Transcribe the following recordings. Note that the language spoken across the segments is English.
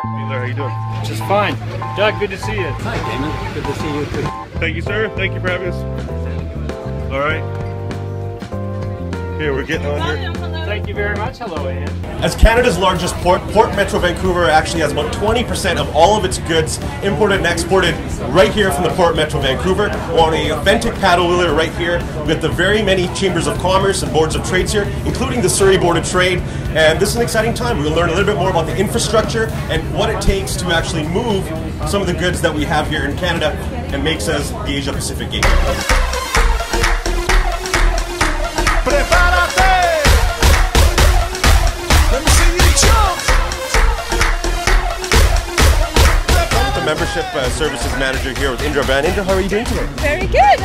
How you doing? Just fine. Doug, good to see you. Hi, Damon. Good to see you too. Thank you, sir. Thank you for having us. All right. Here, we're getting on here. Thank you very much. Hello, Ann. As Canada's largest port, Port Metro Vancouver actually has about 20% of all of its goods imported and exported right here from the Port Metro Vancouver. We're on an authentic paddlewheeler right here with the very many chambers of commerce and boards of trades here, including the Surrey Board of Trade. And this is an exciting time. We'll learn a little bit more about the infrastructure and what it takes to actually move some of the goods that we have here in Canada and makes us the Asia Pacific gateway. Membership Services Manager here with Indra Van. Indra, how are you doing today? Very good.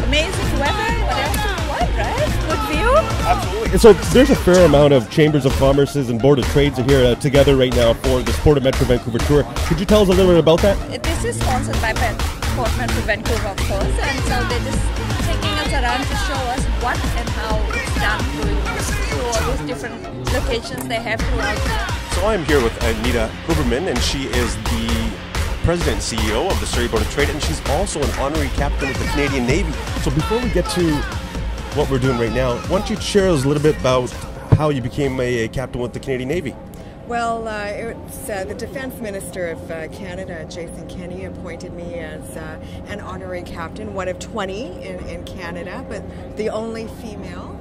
Amazing weather. What else do you want, right? Good view. Absolutely. So there's a fair amount of chambers of commerces and board of trades here together right now for this Port Metro Vancouver tour. Could you tell us a little bit about that? This is sponsored by Port Metro Vancouver, of course, and so they're just taking us around to show us what and how it's done through all these different locations they have throughout here. So I'm here with Anita Huberman, and she is the President and CEO of the Surrey Board of Trade, and she's also an honorary captain with the Canadian Navy. So before we get to what we're doing right now, why don't you share us a little bit about how you became a captain with the Canadian Navy? Well, it's the Defense Minister of Canada, Jason Kenney, appointed me as an honorary captain, one of 20 in Canada, but the only female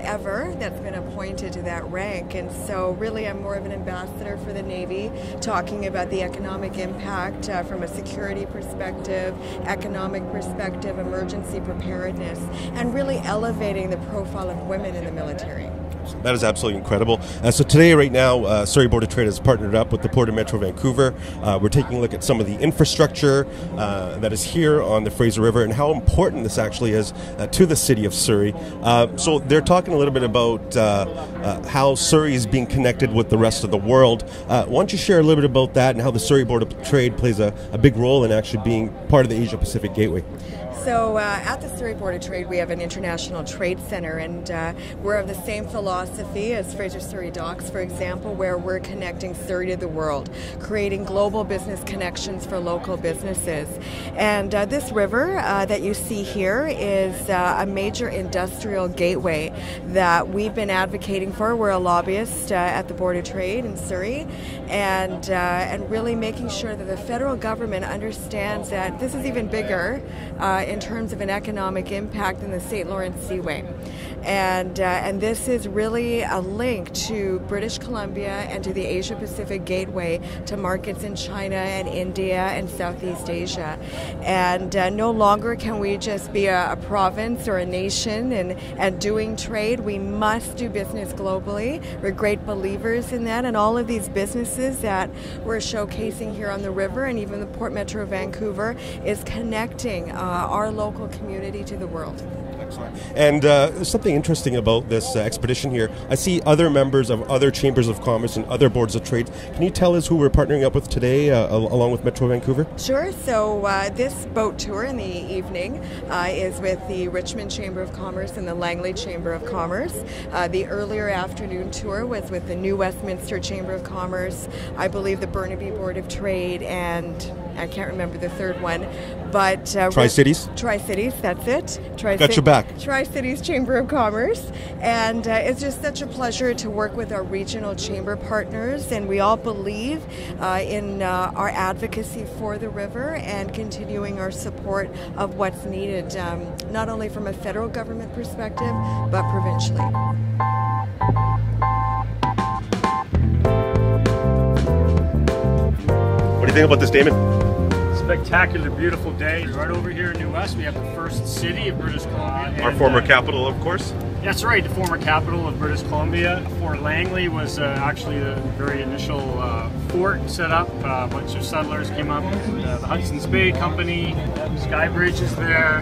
ever that's been appointed to that rank. And so really I'm more of an ambassador for the Navy, talking about the economic impact from a security perspective, economic perspective, emergency preparedness, and really elevating the profile of women in the military. That is absolutely incredible. So today, right now, Surrey Board of Trade has partnered up with the Port of Metro Vancouver. We're taking a look at some of the infrastructure that is here on the Fraser River and how important this actually is to the city of Surrey. So they're talking a little bit about how Surrey is being connected with the rest of the world. Why don't you share a little bit about that and how the Surrey Board of Trade plays a big role in actually being part of the Asia Pacific Gateway? So at the Surrey Board of Trade, we have an international trade center, and we're of the same philosophy as Fraser Surrey Docks, for example, where we're connecting Surrey to the world, creating global business connections for local businesses. And this river that you see here is a major industrial gateway that we've been advocating for. We're a lobbyist at the Board of Trade in Surrey, and really making sure that the federal government understands that this is even bigger in terms of an economic impact than the St. Lawrence Seaway. And this is really a link to British Columbia and to the Asia Pacific Gateway to markets in China and India and Southeast Asia. And no longer can we just be a province or a nation and doing trade. We must do business globally. We're great believers in that, and all of these businesses that we're showcasing here on the river and even the Port Metro Vancouver is connecting our local community to the world. Excellent. And there's something interesting about this expedition here. I see other members of other chambers of commerce and other boards of trade. Can you tell us who we're partnering up with today along with Metro Vancouver? Sure. So this boat tour in the evening is with the Richmond Chamber of Commerce and the Langley Chamber of Commerce. The earlier afternoon tour was with the New Westminster Chamber of Commerce, I believe the Burnaby Board of Trade, and I can't remember the third one, but Tri-Cities? Tri-Cities, that's it. Got your back. Tri-Cities Chamber of Commerce, and it's just such a pleasure to work with our regional chamber partners, and we all believe in our advocacy for the river and continuing our support of what's needed, not only from a federal government perspective, but provincially. What do you think about this, Daman? Spectacular, beautiful day. Right over here in New West, we have the first city of British Columbia. Our former capital, of course. That's right, the former capital of British Columbia. Fort Langley was actually the very initial fort set up. A bunch of settlers came up. The Hudson's Bay Company, Sky Bridge is there.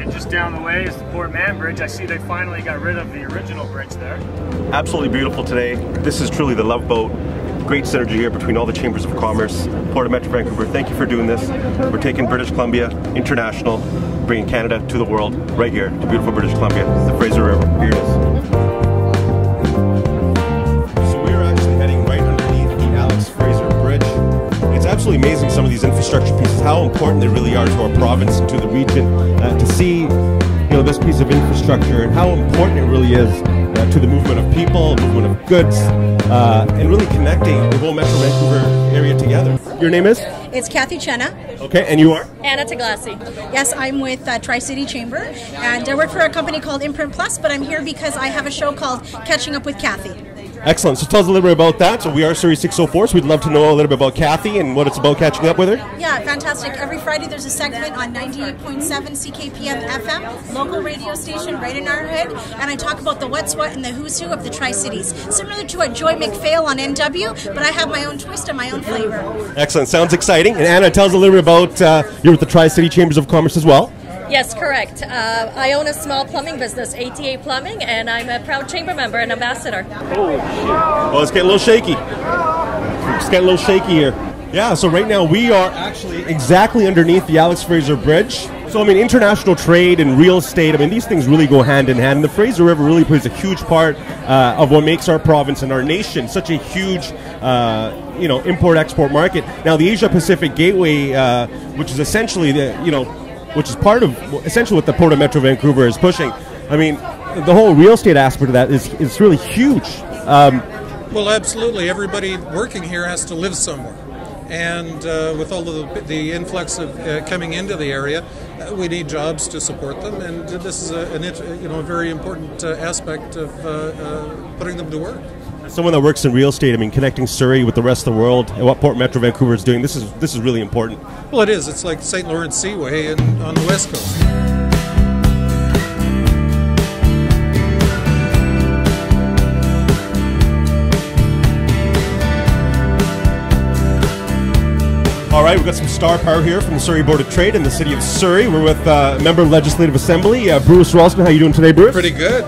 And just down the way is the Port Man Bridge. I see they finally got rid of the original bridge there. Absolutely beautiful today. This is truly the Love Boat. Great synergy here between all the chambers of commerce. Port of Metro Vancouver, thank you for doing this. We're taking British Columbia international, bringing Canada to the world, right here to beautiful British Columbia, the Fraser River. Here it is. So we're actually heading right underneath the Alex Fraser Bridge. absolutely amazing, some of these infrastructure pieces, how important they really are to our province and to the region. To see, this piece of infrastructure and how important it really is to the movement of people, movement of goods, and really connecting the whole Metro Vancouver area together. Your name is? It's Kathy Jenna. Okay, and you are? Anita. Yes, I'm with Tri-City Chamber, and I work for a company called Imprint Plus, but I'm here because I have a show called Catching Up with Kathy. Excellent. So tell us a little bit about that. So we are Surrey 604, so we'd love to know a little bit about Kathy and what it's about catching up with her. Yeah, fantastic. Every Friday there's a segment on 98.7 CKPM FM, local radio station right in our hood, and I talk about the what's what and the who's who of the Tri-Cities. Similar to a Joy McPhail on NW, but I have my own twist and my own flavor. Excellent. Sounds exciting. And Anna, tell us a little bit about, you're with the Tri-City Chambers of Commerce as well. Yes, correct. I own a small plumbing business, ATA Plumbing, and I'm a proud chamber member and ambassador. Oh, shit. Well, it's getting a little shaky. It's getting a little shaky here. Yeah, so right now we are actually exactly underneath the Alex Fraser Bridge. So, international trade and real estate, these things really go hand in hand. And the Fraser River really plays a huge part of what makes our province and our nation such a huge, import-export market. Now, the Asia-Pacific Gateway, which is essentially which is part of essentially what the Port of Metro Vancouver is pushing. The whole real estate aspect of that is really huge. Well, absolutely. Everybody working here has to live somewhere. And with all of the influx of coming into the area, we need jobs to support them. And this is a very important aspect of putting them to work. As someone that works in real estate, connecting Surrey with the rest of the world and what Port Metro Vancouver is doing, this is really important. Well, it is. It's like St. Lawrence Seaway on the West Coast. All right, we've got some star power here from the Surrey Board of Trade in the city of Surrey. We're with Member of Legislative Assembly, Bruce Ralston. How are you doing today, Bruce? Pretty good.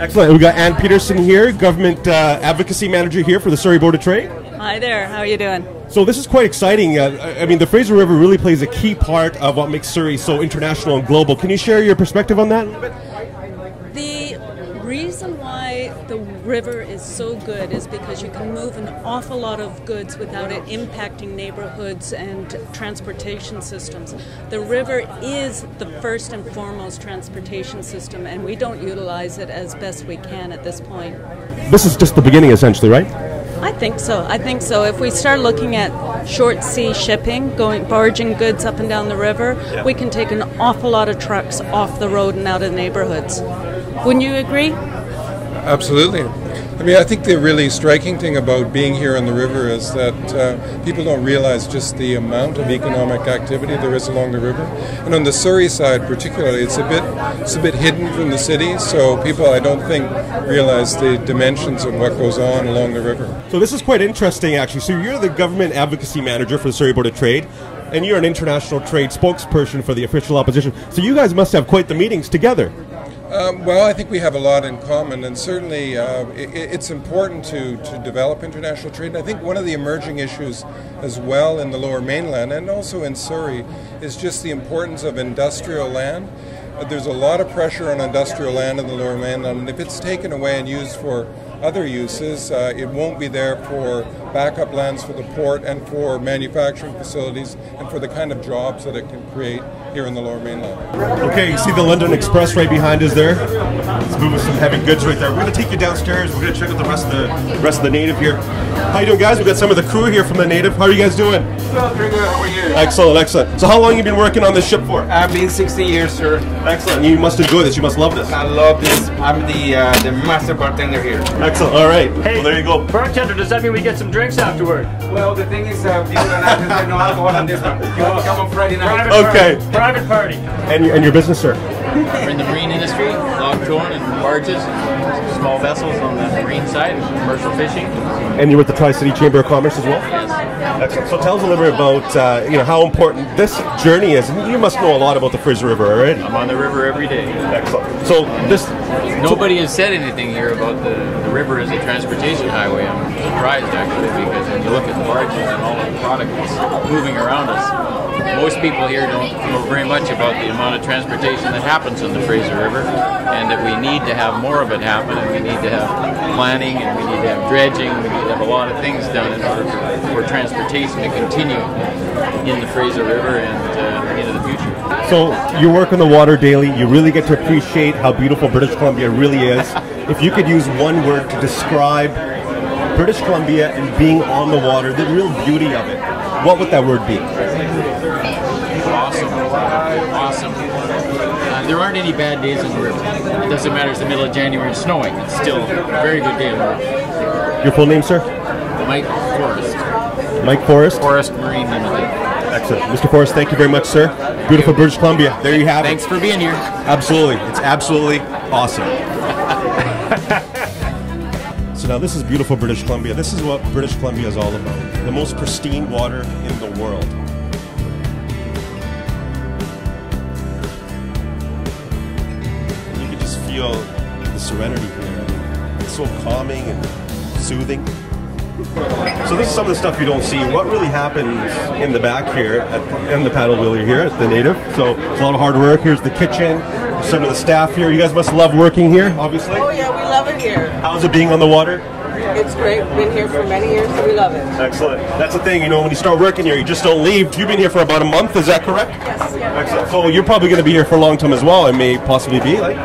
Excellent. We've got Ann Peterson here, Government Advocacy Manager here for the Surrey Board of Trade. Hi there. How are you doing? So this is quite exciting. The Fraser River really plays a key part of what makes Surrey so international and global. Can you share your perspective on that a little bit? The reason why the river is so good is because you can move an awful lot of goods without it impacting neighborhoods and transportation systems. The river is the first and foremost transportation system, and we don't utilize it as best we can at this point. This is just the beginning, essentially, right? I think so. If we start looking at short sea shipping, barging goods up and down the river, we can take an awful lot of trucks off the road and out of neighborhoods. Wouldn't you agree? Absolutely. I think the really striking thing about being here on the river is that people don't realize just the amount of economic activity there is along the river. And on the Surrey side particularly, it's a bit hidden from the city, so people, I don't think, realize the dimensions of what goes on along the river. So this is quite interesting, actually. So you're the Government Advocacy Manager for the Surrey Board of Trade, and you're an international trade spokesperson for the official opposition. So you guys must have quite the meetings together. Well, I think we have a lot in common, and certainly it's important to develop international trade. And I think one of the emerging issues as well in the Lower Mainland and also in Surrey is just the importance of industrial land. There's a lot of pressure on industrial land in the Lower Mainland, and if it's taken away and used for other uses, it won't be there for backup lands for the port and for manufacturing facilities and for the kind of jobs that it can create here in the Lower Mainland. Okay, you see the London Express right behind us there? It's moving some heavy goods right there. We're going to take you downstairs. We're going to check out the rest of the native here. How you doing, guys? We've got some of the crew here from the native. How are you guys doing? Well, pretty good. How are you? Excellent. So how long have you been working on this ship for? I've been 60 years, sir. Excellent. You must enjoy this. You must love this. I love this. I'm the master bartender here. Excellent. All right. Hey, well, there you go. Bartender, does that mean we get some drinks afterward? Well, the thing is, people don't have no alcohol on this one. You want to come on Friday night? Private party. And your business, sir? We're in the marine industry, log towing and barges, small vessels on the marine side, commercial fishing. And you're with the Tri-City Chamber of Commerce as well? Yes. Excellent. So tell us a little bit about how important this journey is. You must know a lot about the Fraser River already. I'm on the river every day. Excellent. So nobody has said anything here about the river as a transportation highway. I'm surprised actually, because when you look at the barges and all the product that's moving around us, most people here don't know very much about the amount of transportation that happens on the Fraser River, and that we need to have more of it happen, and we need to have planning, and we need to have dredging, and we need to have a lot of things done in order for transportation to continue in the Fraser River and into the future. So you work on the water daily. You really get to appreciate how beautiful British Columbia really is. If you could use one word to describe British Columbia and being on the water, the real beauty of it, what would that word be? Awesome. Awesome. There aren't any bad days in the river. It doesn't matter if it's the middle of January and snowing. It's still a very good day in the river. Your full name, sir? Mike Forrest. Mike Forrest? Forrest Marine Limited. Excellent. Mr. Forrest, thank you very much, sir. Beautiful British Columbia. There you have it. Thanks for being here. Absolutely. It's absolutely awesome. So now this is beautiful British Columbia. This is what British Columbia is all about. The most pristine water in the world. You can just feel the serenity here. It's so calming and soothing. So this is some of the stuff you don't see. What really happens in the back here, in the Paddlewheeler here at the Native. So it's a lot of hard work. Here's the kitchen. Some of the staff here. You guys must love working here, obviously. Oh yeah, we love it here. How's it being on the water? It's great. We've been here for many years, so we love it. Excellent. That's the thing, you know, when you start working here, you just don't leave. You've been here for about a month, is that correct? Yes. Yeah. Excellent. So you're probably going to be here for a long time as well. It may possibly be like.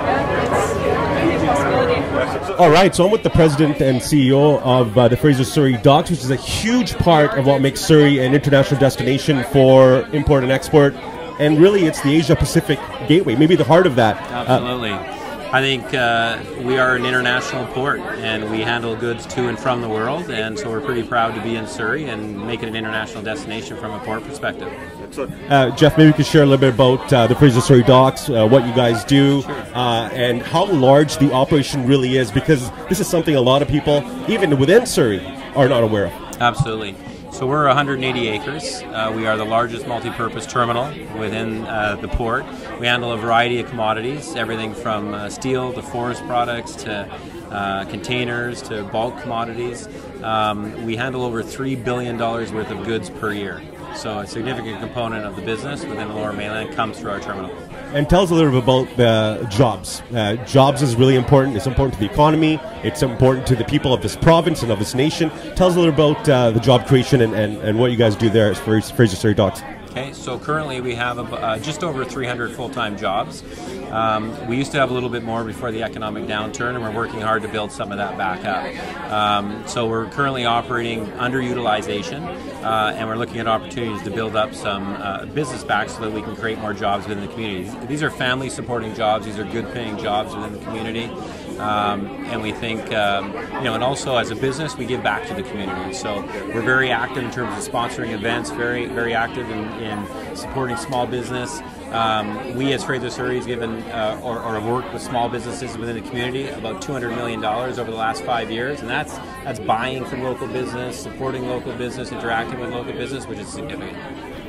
All right, so I'm with the president and CEO of the Fraser Surrey Docks, which is a huge part of what makes Surrey an international destination for import and export. And really, it's the Asia-Pacific gateway, maybe the heart of that. Absolutely. I think we are an international port, and we handle goods to and from the world, and so we're pretty proud to be in Surrey and make it an international destination from a port perspective. Jeff, maybe you could share a little bit about the Fraser Surrey Docks, what you guys do, and how large the operation really is, because this is something a lot of people, even within Surrey, are not aware of. Absolutely. So we're 180 acres. We are the largest multi-purpose terminal within the port. We handle a variety of commodities, everything from steel to forest products to containers to bulk commodities. We handle over $3 billion worth of goods per year. So a significant component of the business within the Lower Mainland comes through our terminal. And tell us a little bit about jobs. Jobs is really important. It's important to the economy. It's important to the people of this province and of this nation. Tell us a little about the job creation and what you guys do there as Fraser Surrey Docks. Okay, so currently we have just over 300 full-time jobs. We used to have a little bit more before the economic downturn, and we're working hard to build some of that back up. So we're currently operating underutilization, and we're looking at opportunities to build up some business back so that we can create more jobs within the community. These are family-supporting jobs. These are good-paying jobs within the community. And we think, and also as a business, we give back to the community. So we're very active in terms of sponsoring events, very, very active in supporting small business. We as Fraser Surrey has given or have worked with small businesses within the community about $200 million over the last 5 years, and that's buying from local business, supporting local business, interacting with local business, which is significant.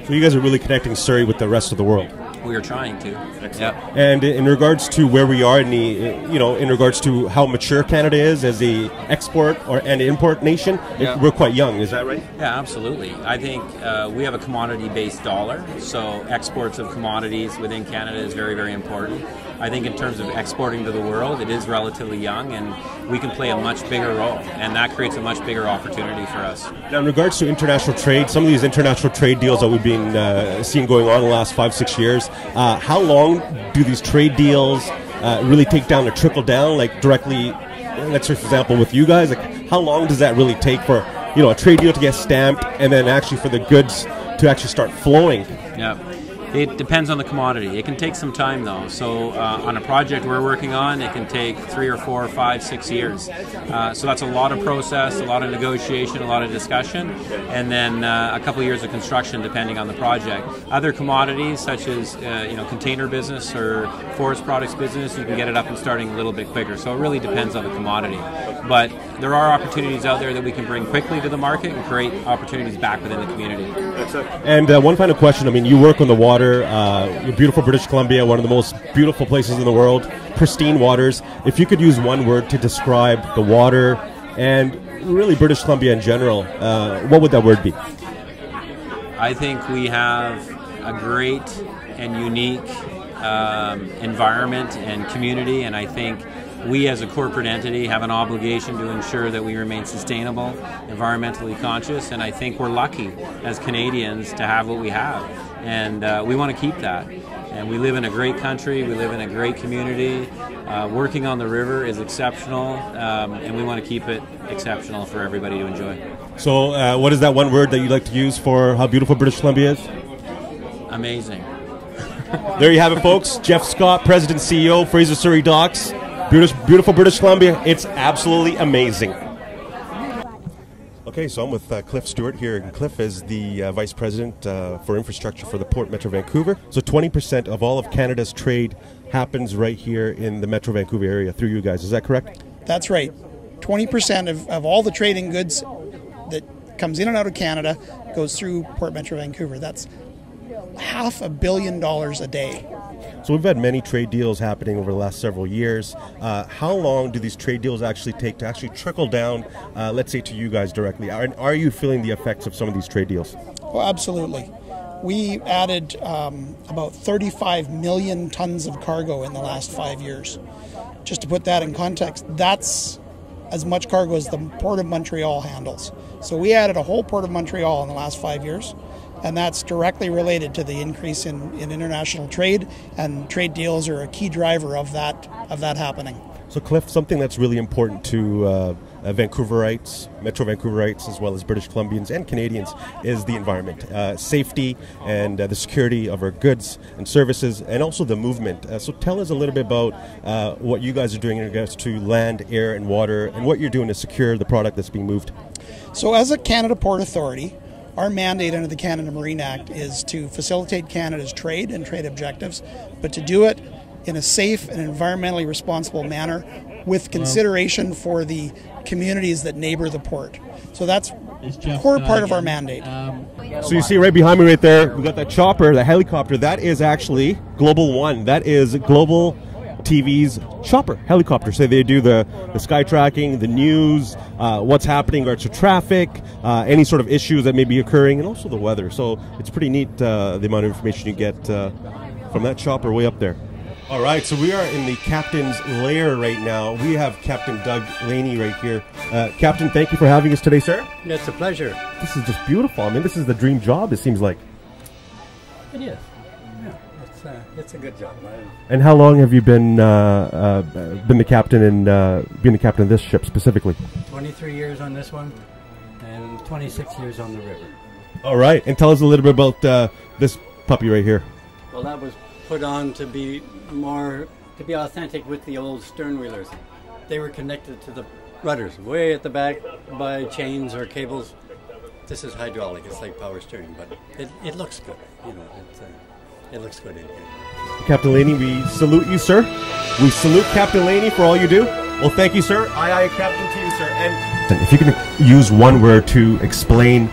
So you guys are really connecting Surrey with the rest of the world. We are trying to. Yeah. And in regards to where we are in the, in regards to how mature Canada is as a export and import nation, we're quite young. Is that right? Yeah, absolutely. I think we have a commodity-based dollar, so exports of commodities within Canada is very, very important. I think in terms of exporting to the world, it is relatively young, and we can play a much bigger role, and that creates a much bigger opportunity for us. Now, in regards to international trade, some of these international trade deals that we've been seeing going on in the last 5-6 years, how long do these trade deals really take down or trickle down, like directly, let's say for example with you guys, like how long does that really take for a trade deal to get stamped and then actually for the goods to actually start flowing? Yeah. It depends on the commodity. It can take some time though. So on a project we're working on, it can take 3 or 4 or 5, 6 years. So that's a lot of process, a lot of negotiation, a lot of discussion, and then a couple of years of construction depending on the project. Other commodities such as container business or forest products business, you can get it up and starting a little bit quicker. So it really depends on the commodity. But there are opportunities out there that we can bring quickly to the market and create opportunities back within the community. And one final question. I mean, you work on the water. Beautiful British Columbia, one of the most beautiful places in the world, pristine waters. If you could use one word to describe the water and really British Columbia in general, what would that word be? I think we have a great and unique environment and community, and I think we as a corporate entity have an obligation to ensure that we remain sustainable, environmentally conscious, and I think we're lucky as Canadians to have what we have, and we want to keep that. And we live in a great country, we live in a great community. Working on the river is exceptional, and we want to keep it exceptional for everybody to enjoy. So what is that one word that you like to use for how beautiful British Columbia is? Amazing. There you have it, folks. Jeff Scott, President CEO, Fraser Surrey Docks. Beautiful British Columbia. It's absolutely amazing. Okay, so I'm with Cliff Stewart here, and Cliff is the Vice President for Infrastructure for the Port Metro Vancouver. So 20% of all of Canada's trade happens right here in the Metro Vancouver area through you guys. Is that correct? That's right. 20% of all the trading goods that comes in and out of Canada goes through Port Metro Vancouver. That's $500 million a day. So we've had many trade deals happening over the last several years. How long do these trade deals actually take to actually trickle down, let's say, to you guys directly? Are you feeling the effects of some of these trade deals? Oh, absolutely. We added about 35 million tons of cargo in the last 5 years. Just to put that in context, that's as much cargo as the Port of Montreal handles. So we added a whole Port of Montreal in the last 5 years. And that's directly related to the increase in international trade, and trade deals are a key driver of that happening. So Cliff, something that's really important to Vancouverites, Metro Vancouverites, as well as British Columbians and Canadians, is the environment, safety and the security of our goods and services, and also the movement. So tell us a little bit about what you guys are doing in regards to land, air, and water, and what you're doing to secure the product that's being moved. So as a Canada Port Authority, our mandate under the Canada Marine Act is to facilitate Canada's trade and trade objectives, but to do it in a safe and environmentally responsible manner with consideration for the communities that neighbor the port. So that's a core part of our mandate. So you see right behind me right there, we've got that chopper, the helicopter. That is actually Global One. That is Global TV's chopper helicopter. So they do the sky tracking, the news, what's happening in regards to traffic, any sort of issues that may be occurring, and also the weather. So it's pretty neat the amount of information you get from that chopper way up there. All right, so we are in the captain's lair right now. We have Captain Doug Laney right here. Captain, thank you for having us today, sir. It's a pleasure. This is just beautiful. I mean, this is the dream job, it seems like. It is. It's a good job. And how long have you been the captain and being the captain of this ship specifically? 23 years on this one, and 26 years on the river. All right, and tell us a little bit about this puppy right here. Well, that was put on to be authentic with the old sternwheelers. They were connected to the rudders way at the back by chains or cables. This is hydraulic. It's like power steering, but it looks good. You know, it looks good in here. Captain Laney, we salute you, sir. We salute Captain Laney for all you do. Well, thank you, sir. Aye, Captain, to you, sir. And if you can use one word to explain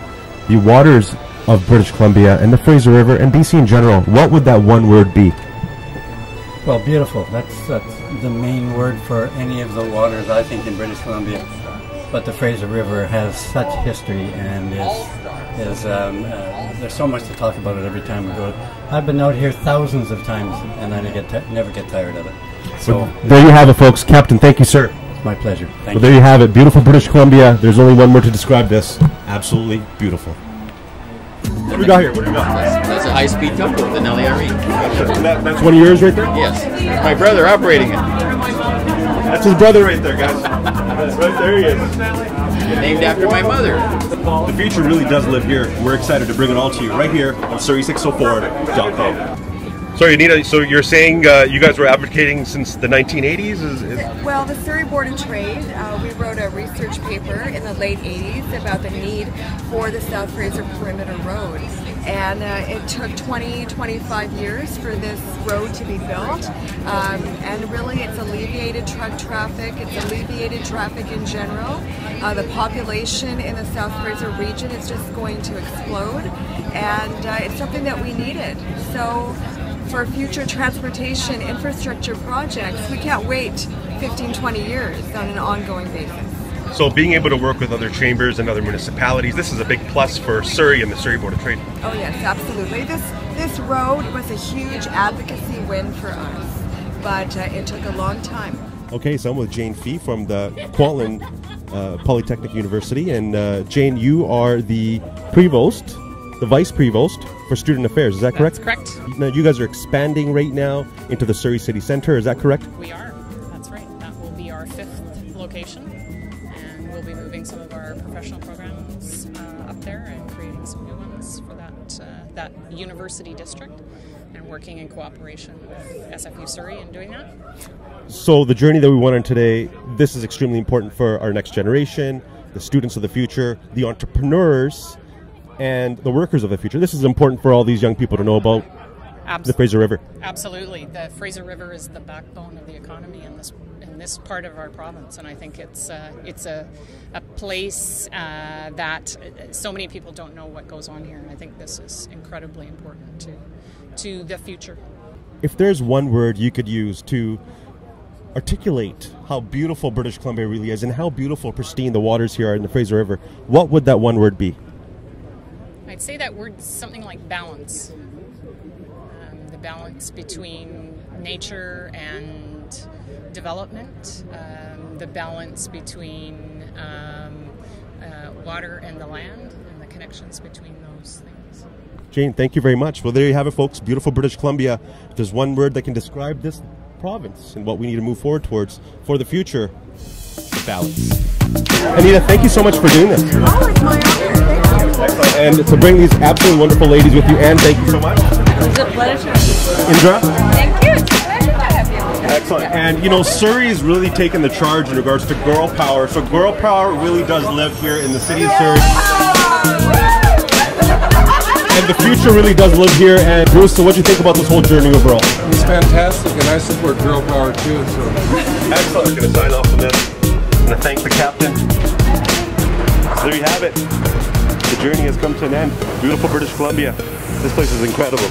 the waters of British Columbia and the Fraser River and BC in general, what would that one word be? Well, beautiful. That's the main word for any of the waters, I think, in British Columbia. But the Fraser River has such history and is there's so much to talk about it every time we go. I've been out here thousands of times, and I never get tired of it. So there you have it, folks. Captain, thank you, sir. It's my pleasure. Thank you. There you have it. Beautiful British Columbia. There's only one word to describe this. Absolutely beautiful. What do we got here? What do we got? That's a high-speed tugboat, the Nellie Irene. That's one of yours right there? Yes. My brother operating it. That's his brother right there, guys. Right there he is. Named after my mother. The future really does live here. We're excited to bring it all to you right here on Surrey604.com. Sorry, Anita, so you're saying you guys were advocating since the 1980s? Well, the Surrey Board of Trade, we wrote a research paper in the late 80s about the need for the South Fraser Perimeter Road. And it took 20-25 years for this road to be built. And really it's alleviated truck traffic, it's alleviated traffic in general. The population in the South Fraser region is just going to explode. And it's something that we needed. So for future transportation infrastructure projects, we can't wait 15-20 years on an ongoing basis. So being able to work with other chambers and other municipalities, this is a big plus for Surrey and the Surrey Board of Trade. Oh yes, absolutely. This road was a huge advocacy win for us, but it took a long time. Okay, so I'm with Jane Fee from the Kwantlen Polytechnic University, and Jane, you are the Prevost, the Vice Prevost for Student Affairs, is that correct? That's correct. Now you guys are expanding right now into the Surrey City Centre, is that correct? We are, that's right. That will be our 5th location, and we'll be moving some of our professional programs up there and creating some new ones for that university district, and working in cooperation with SFU Surrey in doing that. So the journey that we went on today, this is extremely important for our next generation, the students of the future, the entrepreneurs, and the workers of the future. This is important for all these young people to know about the Fraser River. Absolutely. The Fraser River is the backbone of the economy in this part of our province, and I think it's a place that so many people don't know what goes on here, and I think this is incredibly important to the future. If there's one word you could use to articulate how beautiful British Columbia really is and how beautiful, pristine the waters here are in the Fraser River, what would that one word be? I'd say that word's something like balance. The balance between nature and development, the balance between water and the land, and the connections between those things. Jane, thank you very much. Well, there you have it, folks. Beautiful British Columbia. If there's one word that can describe this province and what we need to move forward towards for the future, balance. Anita, thank you so much for doing this. Oh, it's my honor. Thank you. And to bring these absolutely wonderful ladies with you, Anne, thank you so much. It's a pleasure. Indra? Thank you. It's a pleasure to have you. Excellent. And you know, Surrey is really taking the charge in regards to girl power. So girl power really does live here in the city of Surrey. And the future really does live here. And Bruce, so what do you think about this whole journey overall? It's fantastic, and I support girl power too. So excellent. I'm going to sign off on this. I'm going to thank the captain. So there you have it. The journey has come to an end. Beautiful British Columbia. This place is incredible.